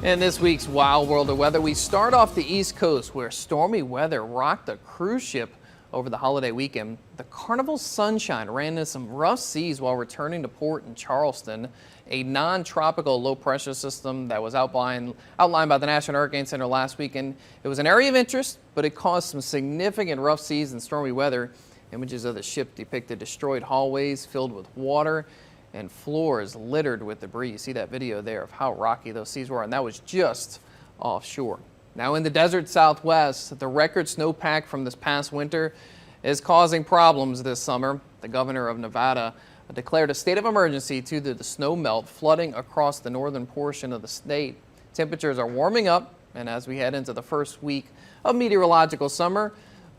In this week's Wild World of Weather, we start off the East Coast where stormy weather rocked a cruise ship over the holiday weekend. The Carnival Sunshine ran into some rough seas while returning to port in Charleston. A non-tropical low-pressure system that was outlined by the National Hurricane Center last weekend. It was an area of interest, but it caused some significant rough seas and stormy weather. Images of the ship depicted destroyed hallways filled with water and floors littered with debris. You see that video there of how rocky those seas were, and that was just offshore. Now in the desert Southwest, the record snowpack from this past winter is causing problems this summer. The governor of Nevada declared a state of emergency due to the snow melt flooding across the northern portion of the state. Temperatures are warming up, and as we head into the first week of meteorological summer,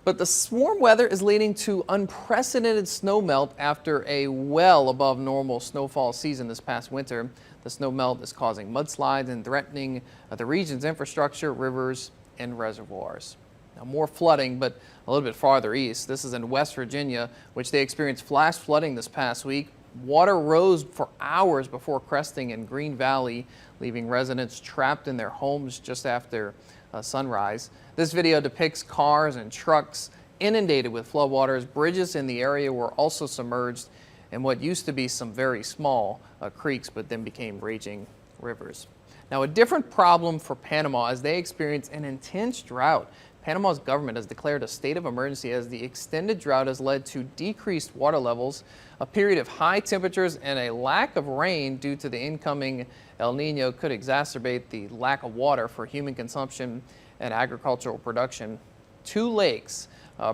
but the warm weather is leading to unprecedented snow melt after a well above normal snowfall season this past winter. The snow melt is causing mudslides and threatening the region's infrastructure, rivers, and reservoirs. Now more flooding, but a little bit farther east. This is in West Virginia, which they experienced flash flooding this past week. Water rose for hours before cresting in Green Valley, leaving residents trapped in their homes just after sunrise. This video depicts cars and trucks inundated with floodwaters. Bridges in the area were also submerged in what used to be some very small creeks, but then became raging rivers. Now, a different problem for Panama as they experience an intense drought. Panama's government has declared a state of emergency as the extended drought has led to decreased water levels, a period of high temperatures, and a lack of rain due to the incoming El Nino could exacerbate the lack of water for human consumption and agricultural production. Two lakes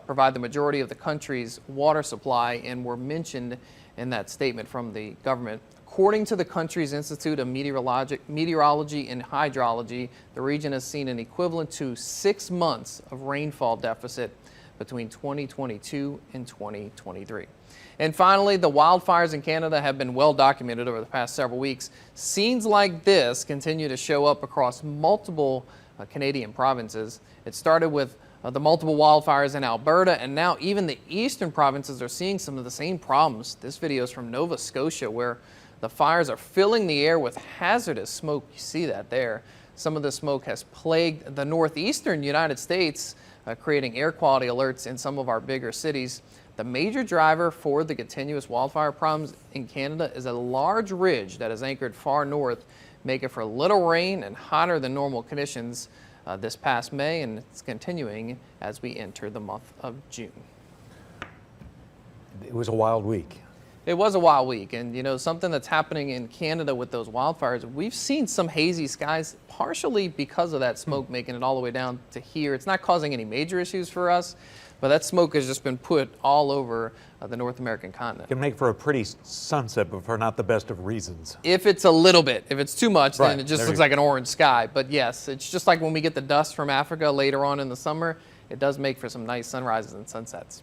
provide the majority of the country's water supply and were mentioned in that statement from the government. According to the country's Institute of Meteorology and Hydrology, the region has seen an equivalent to 6 months of rainfall deficit between 2022 and 2023. And finally, the wildfires in Canada have been well documented over the past several weeks. Scenes like this continue to show up across multiple Canadian provinces. It started with the multiple wildfires in Alberta, and now even the eastern provinces are seeing some of the same problems. This video is from Nova Scotia, where the fires are filling the air with hazardous smoke. You see that there. Some of the smoke has plagued the northeastern United States, creating air quality alerts in some of our bigger cities. The major driver for the continuous wildfire problems in Canada is a large ridge that is anchored far north, making for little rain and hotter than normal conditions this past May, and it's continuing as we enter the month of June. It was a wild week. It was a wild week, and you know, something that's happening in Canada with those wildfires, we've seen some hazy skies partially because of that smoke making it all the way down to here. It's not causing any major issues for us, but that smoke has just been put all over the North American continent. It can make for a pretty sunset, but for not the best of reasons. If it's a little bit, if it's too much, Right. then it just There looks you like an orange sky. But yes, it's just like when we get the dust from Africa later on in the summer, it does make for some nice sunrises and sunsets.